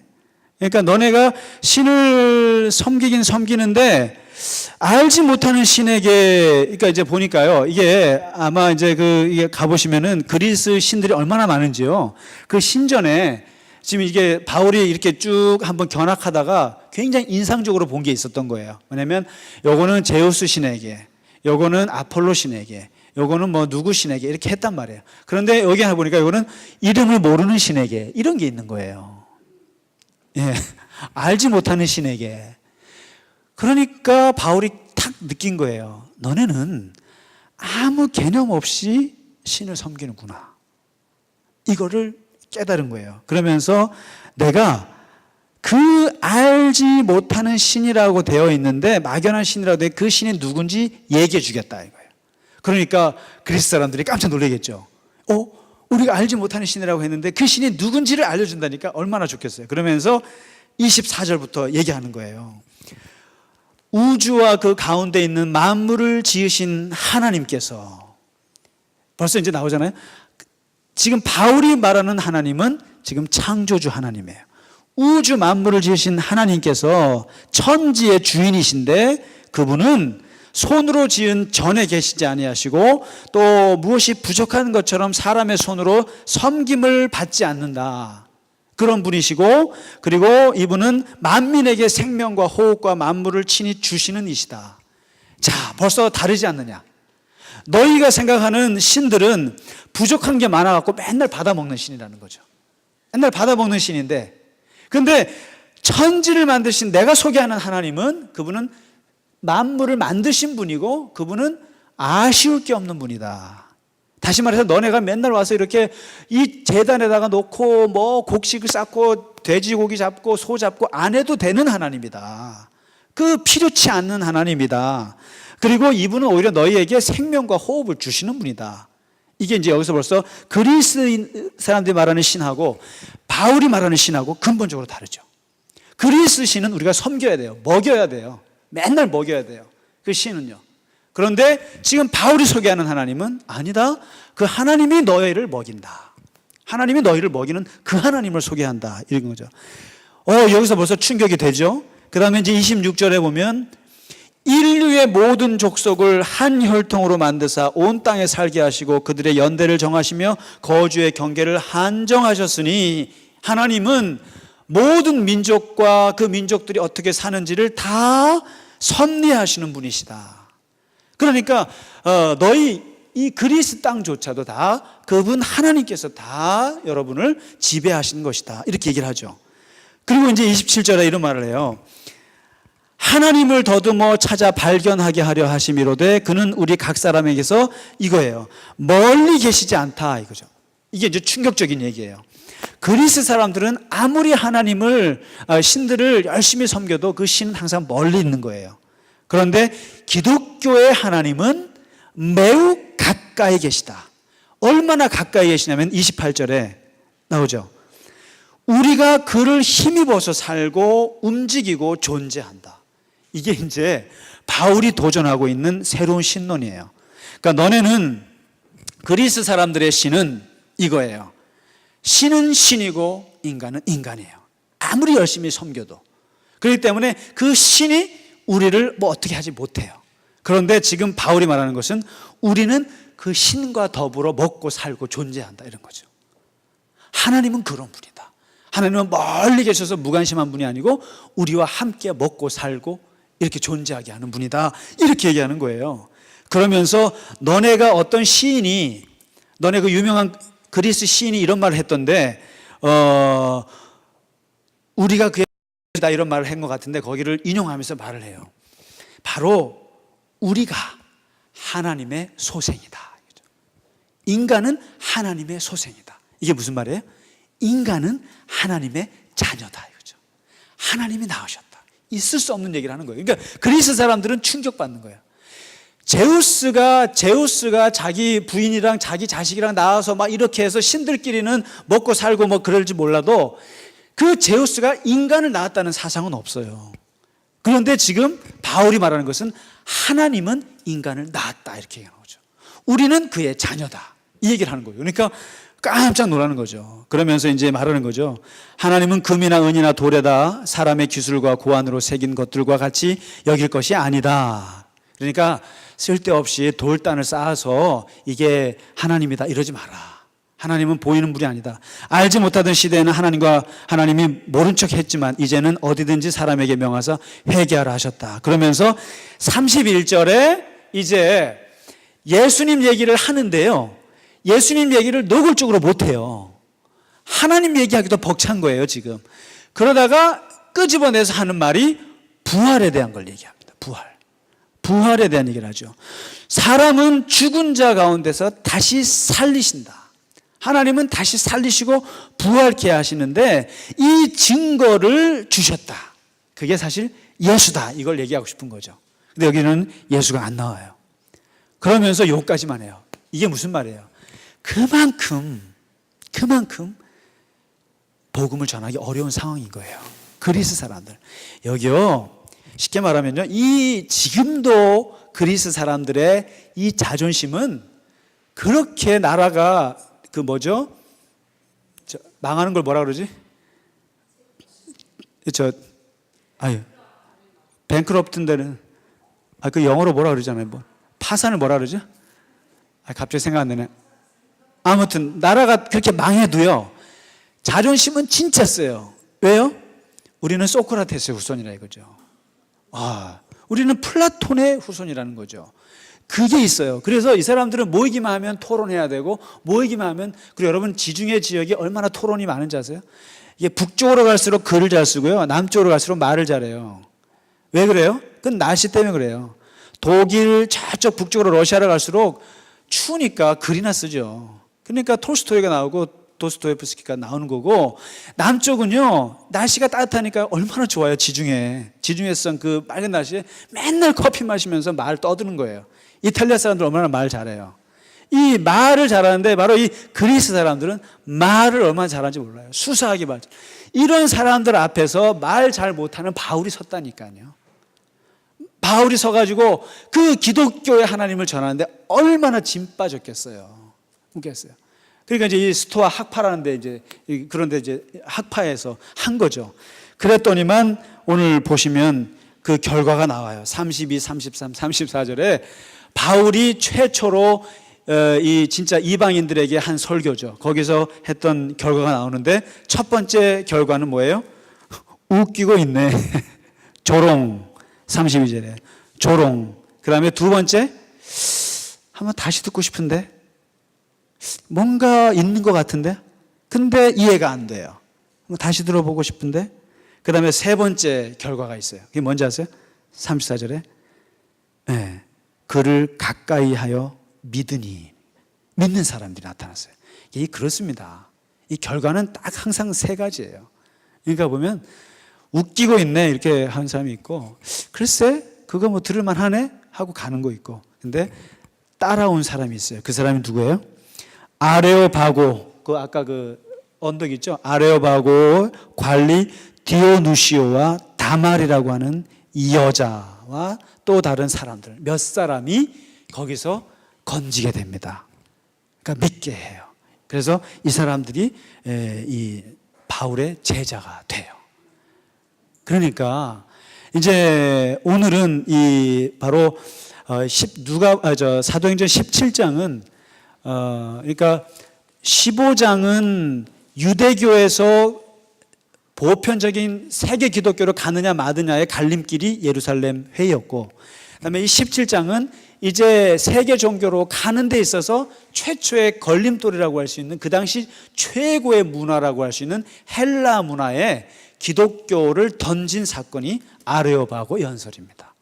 그러니까 너네가 신을 섬기긴 섬기는데 알지 못하는 신에게, 그러니까 이제 보니까요, 이게 아마 이제 이게 가보시면은 그리스 신들이 얼마나 많은지요. 그 신전에 지금 이게 바울이 이렇게 쭉 한번 견학하다가 굉장히 인상적으로 본 게 있었던 거예요. 왜냐면 요거는 제우스 신에게, 요거는 아폴로 신에게, 요거는 뭐 누구 신에게 이렇게 했단 말이에요. 그런데 여기 하나 보니까 요거는 이름을 모르는 신에게 이런 게 있는 거예요. 예, 알지 못하는 신에게. 그러니까 바울이 탁 느낀 거예요. 너네는 아무 개념 없이 신을 섬기는구나. 이거를 깨달은 거예요. 그러면서 내가 그 알지 못하는 신이라고 되어 있는데, 막연한 신이라고 되어 그 신이 누군지 얘기해 주겠다 이거예요. 그러니까 그리스 사람들이 깜짝 놀라겠죠. 우리가 알지 못하는 신이라고 했는데 그 신이 누군지를 알려준다니까 얼마나 좋겠어요. 그러면서 24절부터 얘기하는 거예요. 우주와 그 가운데 있는 만물을 지으신 하나님께서, 벌써 이제 나오잖아요. 지금 바울이 말하는 하나님은 지금 창조주 하나님이에요. 우주 만물을 지으신 하나님께서 천지의 주인이신데 그분은 손으로 지은 전에 계시지 아니하시고 또 무엇이 부족한 것처럼 사람의 손으로 섬김을 받지 않는다. 그런 분이시고, 그리고 이분은 만민에게 생명과 호흡과 만물을 친히 주시는 이시다. 자, 벌써 다르지 않느냐. 너희가 생각하는 신들은 부족한 게 많아갖고 맨날 받아먹는 신이라는 거죠. 맨날 받아먹는 신인데, 근데 천지를 만드신 내가 소개하는 하나님은, 그분은 만물을 만드신 분이고 그분은 아쉬울 게 없는 분이다. 다시 말해서 너네가 맨날 와서 이렇게 이 제단에다가 놓고 뭐 곡식을 쌓고 돼지고기 잡고 소 잡고 안 해도 되는 하나님이다. 그 필요치 않는 하나님이다. 그리고 이분은 오히려 너희에게 생명과 호흡을 주시는 분이다. 이게 이제 여기서 벌써 그리스 사람들이 말하는 신하고 바울이 말하는 신하고 근본적으로 다르죠. 그리스 신은 우리가 섬겨야 돼요. 먹여야 돼요. 맨날 먹여야 돼요. 그 신은요. 그런데 지금 바울이 소개하는 하나님은 아니다. 그 하나님이 너희를 먹인다. 하나님이 너희를 먹이는 그 하나님을 소개한다. 이런 거죠. 여기서 벌써 충격이 되죠. 그 다음에 이제 26절에 보면 인류의 모든 족속을 한 혈통으로 만드사 온 땅에 살게 하시고 그들의 연대를 정하시며 거주의 경계를 한정하셨으니, 하나님은 모든 민족과 그 민족들이 어떻게 사는지를 다 섭리하시는 분이시다. 그러니까 너희 이 그리스 땅조차도 다 그분 하나님께서 다 여러분을 지배하시는 것이다. 이렇게 얘기를 하죠. 그리고 이제 27절에 이런 말을 해요. 하나님을 더듬어 찾아 발견하게 하려 하심이로되 그는 우리 각 사람에게서 이거예요. 멀리 계시지 않다 이거죠. 이게 이제 충격적인 얘기예요. 그리스 사람들은 아무리 하나님을, 신들을 열심히 섬겨도 그 신은 항상 멀리 있는 거예요. 그런데 기독교의 하나님은 매우 가까이 계시다. 얼마나 가까이 계시냐면 28절에 나오죠. 우리가 그를 힘입어서 살고 움직이고 존재한다. 이게 이제 바울이 도전하고 있는 새로운 신론이에요. 그러니까 너네는 그리스 사람들의 신은 이거예요. 신은 신이고 인간은 인간이에요. 아무리 열심히 섬겨도. 그렇기 때문에 그 신이 우리를 뭐 어떻게 하지 못해요. 그런데 지금 바울이 말하는 것은 우리는 그 신과 더불어 먹고 살고 존재한다, 이런 거죠. 하나님은 그런 분이다. 하나님은 멀리 계셔서 무관심한 분이 아니고 우리와 함께 먹고 살고 이렇게 존재하게 하는 분이다, 이렇게 얘기하는 거예요. 그러면서 너네가 어떤 시인이, 너네 그 유명한 그리스 시인이 이런 말을 했던데, 우리가 그의 다 이런 말을 한 것 같은데 거기를 인용하면서 말을 해요. 바로 우리가 하나님의 소생이다. 인간은 하나님의 소생이다. 이게 무슨 말이에요? 인간은 하나님의 자녀다, 이거죠. 하나님이 낳으셨다. 있을 수 없는 얘기를 하는 거예요. 그러니까 그리스 사람들은 충격받는 거예요. 제우스가 자기 부인이랑 자기 자식이랑 나와서 막 이렇게 해서 신들끼리는 먹고 살고 뭐 그럴지 몰라도 그 제우스가 인간을 낳았다는 사상은 없어요. 그런데 지금 바울이 말하는 것은 하나님은 인간을 낳았다, 이렇게 얘기하는 거죠. 우리는 그의 자녀다, 이 얘기를 하는 거예요. 그러니까 깜짝 놀라는 거죠. 그러면서 이제 말하는 거죠. 하나님은 금이나 은이나 돌에다 사람의 기술과 고안으로 새긴 것들과 같이 여길 것이 아니다. 그러니까 쓸데없이 돌단을 쌓아서 이게 하나님이다 이러지 마라. 하나님은 보이는 분이 아니다. 알지 못하던 시대에는 하나님이 모른 척 했지만 이제는 어디든지 사람에게 명하사 회개하라 하셨다. 그러면서 31절에 이제 예수님 얘기를 하는데요, 예수님 얘기를 노골적으로 못해요. 하나님 얘기하기도 벅찬 거예요 지금. 그러다가 끄집어내서 하는 말이 부활에 대한 걸 얘기합니다. 부활에 대한 얘기를 하죠. 사람은 죽은 자 가운데서 다시 살리신다. 하나님은 다시 살리시고 부활케 하시는데 이 증거를 주셨다. 그게 사실 예수다, 이걸 얘기하고 싶은 거죠. 근데 여기는 예수가 안 나와요. 그러면서 요까지만 해요. 이게 무슨 말이에요? 그만큼 복음을 전하기 어려운 상황인 거예요. 그리스 사람들. 여기요, 쉽게 말하면요, 이 지금도 그리스 사람들의 이 자존심은 그렇게 나라가 그 뭐죠? 망하는 걸 뭐라 그러지? 뱅크럽튼 데는 그 영어로 뭐라 그러잖아요. 뭐 파산을 뭐라 그러죠? 갑자기 생각 안 나네. 아무튼 나라가 그렇게 망해도요, 자존심은 진짜 세요. 왜요? 우리는 소크라테스의 후손이라 이거죠. 우리는 플라톤의 후손이라는 거죠. 그게 있어요. 그래서 이 사람들은 모이기만 하면 토론해야 되고, 모이기만 하면, 그리고 여러분 지중해 지역이 얼마나 토론이 많은지 아세요? 이게 북쪽으로 갈수록 글을 잘 쓰고요, 남쪽으로 갈수록 말을 잘해요. 왜 그래요? 그건 날씨 때문에 그래요. 독일 저쪽 북쪽으로 러시아로 갈수록 추우니까 글이나 쓰죠. 그러니까 톨스토이가 나오고 도스토옙스키가 나오는 거고, 남쪽은요 날씨가 따뜻하니까 얼마나 좋아요. 지중해성 그 맑은 날씨에 맨날 커피 마시면서 말 떠드는 거예요. 이탈리아 사람들 얼마나 말 잘해요. 이 말을 잘하는데 바로 이 그리스 사람들은 말을 얼마나 잘하는지 몰라요. 수사하기 말. 이런 사람들 앞에서 말 잘 못하는 바울이 섰다니까요. 바울이 서가지고 그 기독교의 하나님을 전하는데 얼마나 짐 빠졌겠어요. 웃겠어요. 그러니까 이제 이 스토아 학파라는데 이제 그런데 이제 학파에서 한 거죠. 그랬더니만 오늘 보시면 그 결과가 나와요. 32, 33, 34절에 바울이 최초로 이 진짜 이방인들에게 한 설교죠. 거기서 했던 결과가 나오는데 첫 번째 결과는 뭐예요? 웃기고 있네. 조롱. 32절에 조롱. 그 다음에 두 번째, 한번 다시 듣고 싶은데 뭔가 있는 것 같은데 근데 이해가 안 돼요. 다시 들어보고 싶은데. 그 다음에 세 번째 결과가 있어요. 그게 뭔지 아세요? 34절에 그를 가까이 하여 믿으니, 믿는 사람들이 나타났어요. 이게 그렇습니다. 이 결과는 딱 항상 세 가지예요. 그러니까 보면 웃기고 있네 이렇게 하는 사람이 있고, 글쎄 그거 뭐 들을만 하네 하고 가는 거 있고, 근데 따라온 사람이 있어요. 그 사람이 누구예요? 아레오바고, 그 아까 그 언덕 있죠? 아레오바고 관리 디오누시오와 다말이라고 하는 이 여자와 또 다른 사람들 몇 사람이 거기서 건지게 됩니다. 그러니까 믿게 해요. 그래서 이 사람들이 이 바울의 제자가 돼요. 그러니까 이제 오늘은 이 바로 사도행전 17장은 그러니까 15장은 유대교에서 보편적인 세계 기독교로 가느냐 마느냐의 갈림길이 예루살렘 회의였고, 그다음에 이 17장은 이제 세계 종교로 가는 데 있어서 최초의 걸림돌이라고 할 수 있는 그 당시 최고의 문화라고 할 수 있는 헬라 문화에 기독교를 던진 사건이 아레오바고 연설입니다.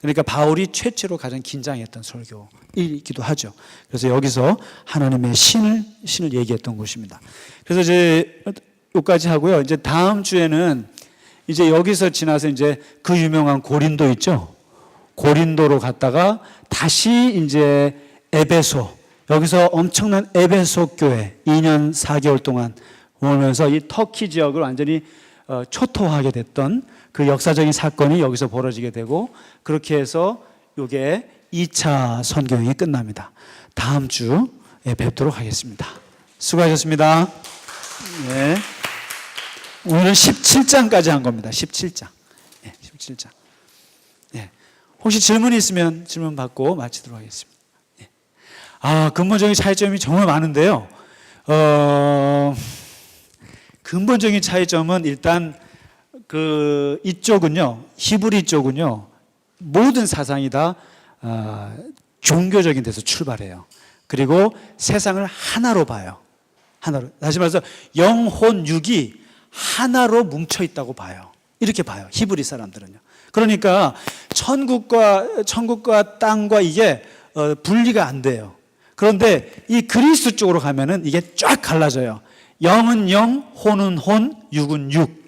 그러니까 바울이 최초로 가장 긴장했던 설교이기도 하죠. 그래서 여기서 하나님의 신을 얘기했던 곳입니다. 그래서 이제 여기까지 하고요. 이제 다음 주에는 이제 여기서 지나서 이제 그 유명한 고린도 있죠. 고린도로 갔다가 다시 이제 에베소, 여기서 엄청난 에베소 교회 2년 4개월 동안 오면서 이 터키 지역을 완전히 초토화하게 됐던 그 역사적인 사건이 여기서 벌어지게 되고, 그렇게 해서 이게 2차 선교행이 끝납니다. 다음 주에 뵙도록 하겠습니다. 수고하셨습니다. 네. 오늘은 17장까지 한 겁니다. 17장. 네, 17장. 네. 혹시 질문이 있으면 질문 받고 마치도록 하겠습니다. 네. 근본적인 차이점이 정말 많은데요. 근본적인 차이점은 일단 이쪽은요, 히브리 쪽은요, 모든 사상이 다 종교적인 데서 출발해요. 그리고 세상을 하나로 봐요. 하나로. 다시 말해서 영혼 육이 하나로 뭉쳐 있다고 봐요. 이렇게 봐요. 히브리 사람들은요. 그러니까 천국과 땅과 이게 분리가 안 돼요. 그런데 이 그리스도 쪽으로 가면은 이게 쫙 갈라져요. 영은 영, 혼은 혼, 육은 육.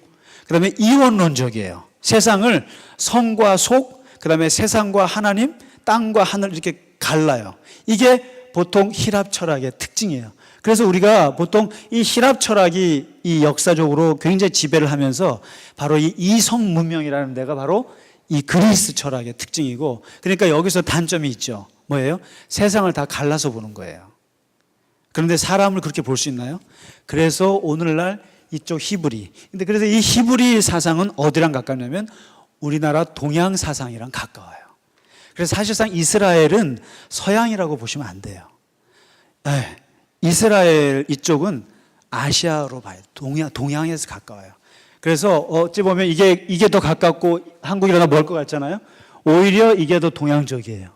그 다음에 이원론적이에요. 세상을 성과 속, 그 다음에 세상과 하나님, 땅과 하늘 이렇게 갈라요. 이게 보통 힐랍 철학의 특징이에요. 그래서 우리가 보통 이 힐랍 철학이 이 역사적으로 굉장히 지배를 하면서 바로 이 이성 문명이라는 데가 바로 이 그리스 철학의 특징이고, 그러니까 여기서 단점이 있죠. 뭐예요? 세상을 다 갈라서 보는 거예요. 그런데 사람을 그렇게 볼 수 있나요? 그래서 오늘날 이쪽 히브리. 근데 그래서 이 히브리 사상은 어디랑 가깝냐면 우리나라 동양 사상이랑 가까워요. 그래서 사실상 이스라엘은 서양이라고 보시면 안 돼요. 네. 이스라엘 이쪽은 아시아로 봐요. 동양에서 가까워요. 그래서 어찌 보면 이게 더 가깝고 한국이랑 멀 것 같잖아요. 오히려 이게 더 동양적이에요.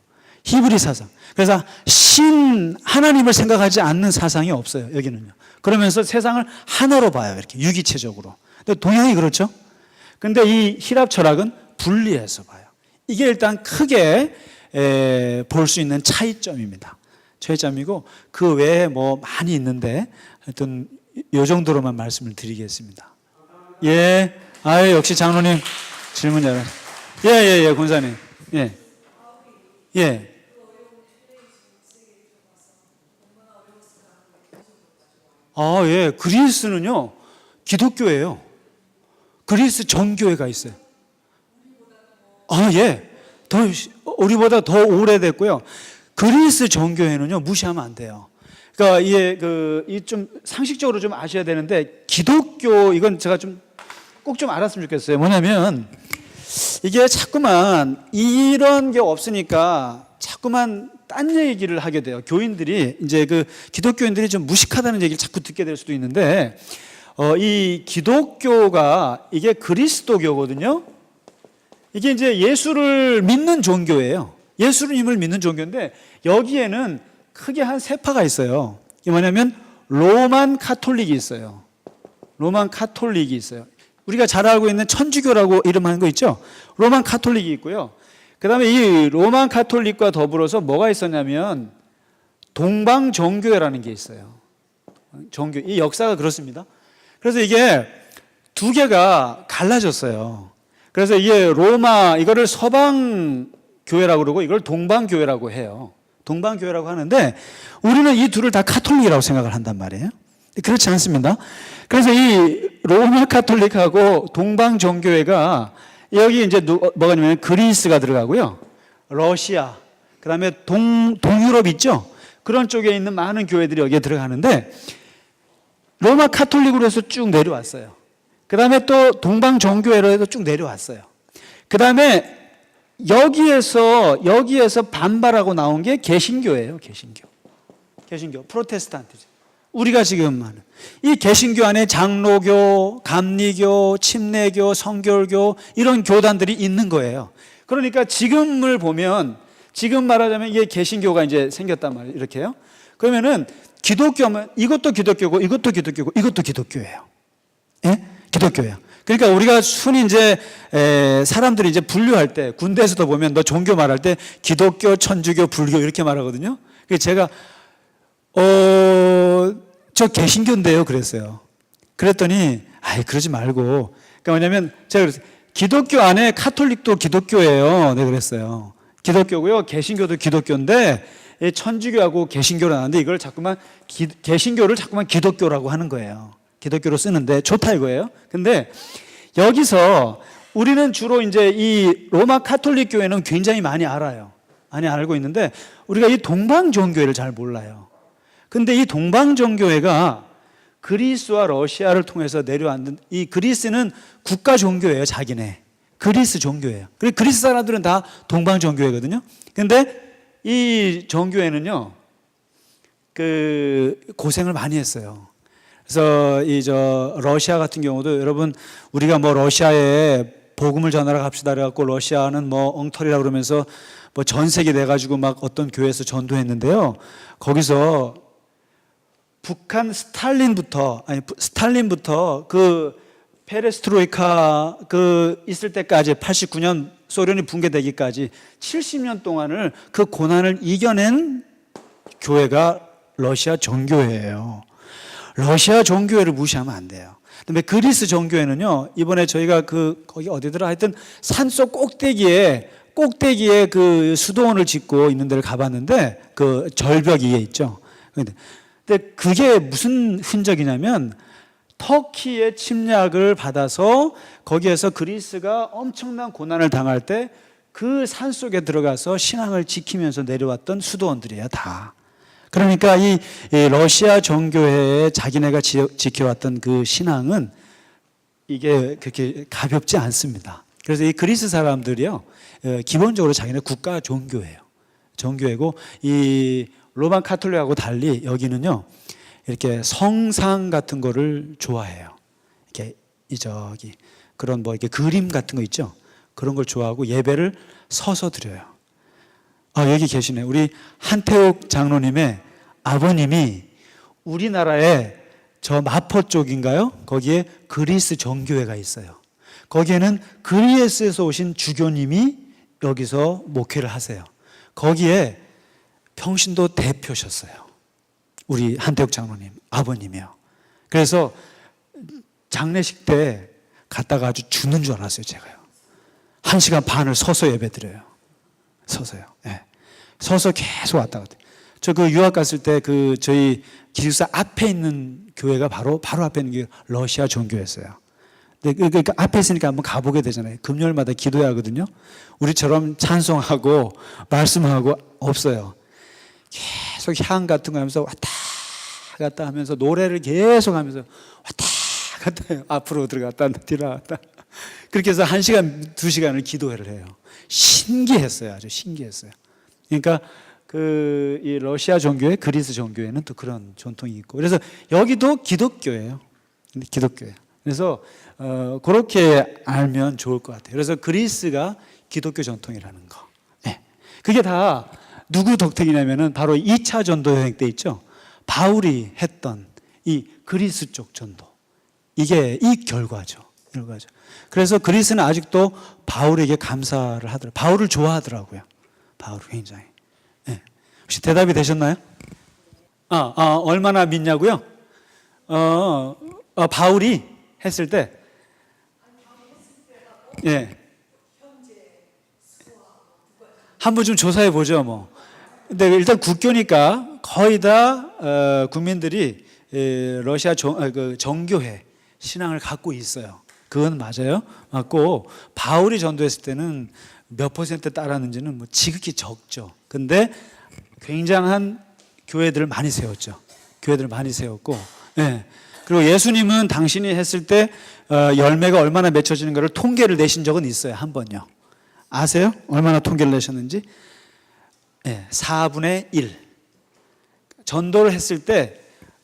히브리 사상. 그래서 하나님을 생각하지 않는 사상이 없어요. 여기는요. 그러면서 세상을 하나로 봐요. 이렇게 유기체적으로. 근데 동양이 그렇죠. 근데 이 힐랍 철학은 분리해서 봐요. 이게 일단 크게 볼 수 있는 차이점입니다. 차이점이고 그 외에 뭐 많이 있는데 하여튼 이 정도로만 말씀을 드리겠습니다. 예. 역시 장로님 질문 잘하시네. 예, 권사님. 예. 예. 예. 그리스는요, 기독교예요. 그리스 정교회가 있어요. 예. 우리보다 더 오래됐고요. 그리스 정교회는요, 무시하면 안 돼요. 그러니까 이게 좀 상식적으로 좀 아셔야 되는데, 기독교, 이건 제가 꼭 좀 알았으면 좋겠어요. 뭐냐면, 이게 자꾸만 이런 게 없으니까 자꾸만 딴 얘기를 하게 돼요. 교인들이, 이제 기독교인들이 좀 무식하다는 얘기를 자꾸 듣게 될 수도 있는데, 이 기독교가 이게 그리스도교거든요. 이게 이제 예수를 믿는 종교예요. 예수님을 믿는 종교인데, 여기에는 크게 한 세 파가 있어요. 이게 뭐냐면 로만 카톨릭이 있어요. 로만 카톨릭이 있어요. 우리가 잘 알고 있는 천주교라고 이름하는 거 있죠. 로만 카톨릭이 있고요. 그 다음에 이 로만 카톨릭과 더불어서 뭐가 있었냐면 동방정교회라는 게 있어요. 정교. 이 역사가 그렇습니다. 그래서 이게 두 개가 갈라졌어요. 그래서 이게 이거를 서방교회라고 그러고 이걸 동방교회라고 해요. 동방교회라고 하는데 우리는 이 둘을 다 카톨릭이라고 생각을 한단 말이에요. 그렇지 않습니다. 그래서 이 로마 카톨릭하고 동방정교회가 여기 이제 뭐가 있냐면 그리스가 들어가고요. 러시아, 그 다음에 동유럽 있죠? 그런 쪽에 있는 많은 교회들이 여기에 들어가는데 로마 카톨릭으로 해서 쭉 내려왔어요. 그 다음에 또 동방 종교회로 해서 쭉 내려왔어요. 그 다음에 여기에서 반발하고 나온 게 개신교예요. 개신교, 프로테스탄티즘. 우리가 지금 하는 이 개신교 안에 장로교, 감리교, 침례교, 성결교 이런 교단들이 있는 거예요. 그러니까 지금을 보면 지금 말하자면 이게 개신교가 이제 생겼단 말이에요. 이렇게요. 그러면은 기독교면 이것도 기독교고 이것도 기독교고 이것도 기독교예요. 예? 기독교예요. 그러니까 우리가 순위 이제 사람들이 이제 분류할 때 군대에서도 보면 너 종교 말할 때 기독교, 천주교, 불교 이렇게 말하거든요. 그래서 제가 저 개신교인데요 그랬어요. 그랬더니 그러지 말고 그러니까 뭐냐면 제가 그랬어요. 기독교 안에 카톨릭도 기독교예요. 네 그랬어요. 기독교고요. 개신교도 기독교인데 천주교하고 개신교를 하는데 이걸 자꾸만 개신교를 자꾸만 기독교라고 하는 거예요. 기독교로 쓰는데 좋다 이거예요. 근데 여기서 우리는 주로 이제 이 로마 카톨릭 교회는 굉장히 많이 알아요. 많이 알고 있는데 우리가 이 동방 종교회를 잘 몰라요. 근데 이 동방 종교회가 그리스와 러시아를 통해서 내려왔는 이 그리스는 국가 종교예요, 자기네. 그리스 종교예요. 그리고 그리스 사람들은 다 동방 종교회거든요. 근데 이 종교회는요, 고생을 많이 했어요. 그래서 러시아 같은 경우도 여러분 우리가 뭐 러시아에 복음을 전하러 갑시다 그래갖고 러시아는 뭐 엉터리라 그러면서 뭐 전 세계 내가지고 막 어떤 교회에서 전도했는데요. 거기서 북한 스탈린부터 그 페레스트로이카 있을 때까지 89년 소련이 붕괴되기까지 70년 동안을 그 고난을 이겨낸 교회가 러시아 종교회예요. 러시아 종교회를 무시하면 안 돼요. 그다음에 그리스 종교회는요, 이번에 저희가 거기 어디더라 하여튼 산속 꼭대기에 그 수도원을 짓고 있는 데를 가봤는데 그 절벽 위에 있죠. 근데 그게 무슨 흔적이냐면 터키의 침략을 받아서 거기에서 그리스가 엄청난 고난을 당할 때 그 산속에 들어가서 신앙을 지키면서 내려왔던 수도원들이에요, 다. 그러니까 이 러시아 종교회에 자기네가 지켜왔던 그 신앙은 이게 그렇게 가볍지 않습니다. 그래서 이 그리스 사람들이요, 기본적으로 자기네 국가 종교예요. 종교회고 이 로마 카톨릭하고 달리 여기는요, 이렇게 성상 같은 거를 좋아해요. 이렇게 그런 뭐 이렇게 그림 같은 거 있죠. 그런 걸 좋아하고 예배를 서서 드려요. 여기 계시네. 우리 한태욱 장로님의 아버님이 우리나라에 저 마포 쪽인가요? 거기에 그리스 종교회가 있어요. 거기에는 그리스에서 오신 주교님이 여기서 목회를 하세요. 거기에 평신도 대표셨어요. 우리 한태욱 장로님 아버님이요. 그래서 장례식 때 갔다가 아주 죽는 줄 알았어요, 제가요. 1시간 반을 서서 예배드려요. 서서요. 네. 서서 계속 왔다 갔다. 저 유학 갔을 때 저희 기숙사 앞에 있는 교회가 바로 앞에 있는 게 러시아 종교였어요. 근데 그 앞에 있으니까 한번 가보게 되잖아요. 금요일마다 기도해야 하거든요. 우리처럼 찬송하고 말씀하고 없어요. 계속 향 같은 거 하면서 왔다 갔다 하면서 노래를 계속 하면서 왔다 갔다 해요. 앞으로 들어갔다 뒤로 갔다. 그렇게 해서 1시간, 2시간을 기도회를 해요. 신기했어요. 아주 신기했어요. 그러니까 이 러시아 종교회, 그리스 종교회는 또 그런 전통이 있고. 그래서 여기도 기독교예요. 기독교예요. 그래서 그렇게 알면 좋을 것 같아요. 그래서 그리스가 기독교 전통이라는 거. 네. 그게 다 누구 덕택이냐면은 바로 2차 전도 여행 때 있죠. 바울이 했던 이 그리스 쪽 전도. 이게 이 결과죠. 그래서 그리스는 아직도 바울에게 감사를 하더라고요. 바울을 좋아하더라고요. 바울을 굉장히. 네. 혹시 대답이 되셨나요? 얼마나 믿냐고요? 바울이 했을 때, 예. 한번 좀 조사해 보죠, 뭐. 근데 일단 국교니까 거의 다 국민들이 러시아 정교회 신앙을 갖고 있어요. 그건 맞아요. 맞고 바울이 전도했을 때는 몇 퍼센트 따랐는지는 뭐 지극히 적죠. 근데 굉장한 교회들을 많이 세웠죠. 교회들을 많이 세웠고, 예. 그리고 예수님은 당신이 했을 때 열매가 얼마나 맺혀지는가를 통계를 내신 적은 있어요. 한 번요. 아세요? 얼마나 통계를 내셨는지? 예, 4분의 1. 전도를 했을 때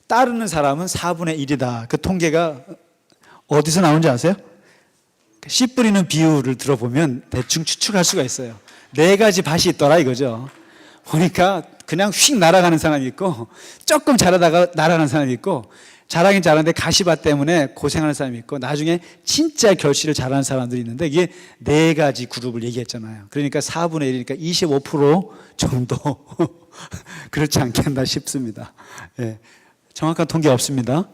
따르는 사람은 4분의 1이다. 그 통계가 어디서 나온지 아세요? 씨 뿌리는 비율을 들어보면 대충 추측할 수가 있어요. 4가지 밭이 있더라 이거죠. 보니까 그냥 휙 날아가는 사람이 있고 조금 자라다가 날아가는 사람이 있고 자라긴 자라는데 가시밭 때문에 고생하는 사람이 있고 나중에 진짜 결실을 잘하는 사람들이 있는데 이게 4가지 그룹을 얘기했잖아요. 그러니까 4분의 1이니까 25% 정도 그렇지 않겠나 싶습니다. 예, 정확한 통계 없습니다.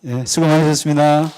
예, 수고 많으셨습니다.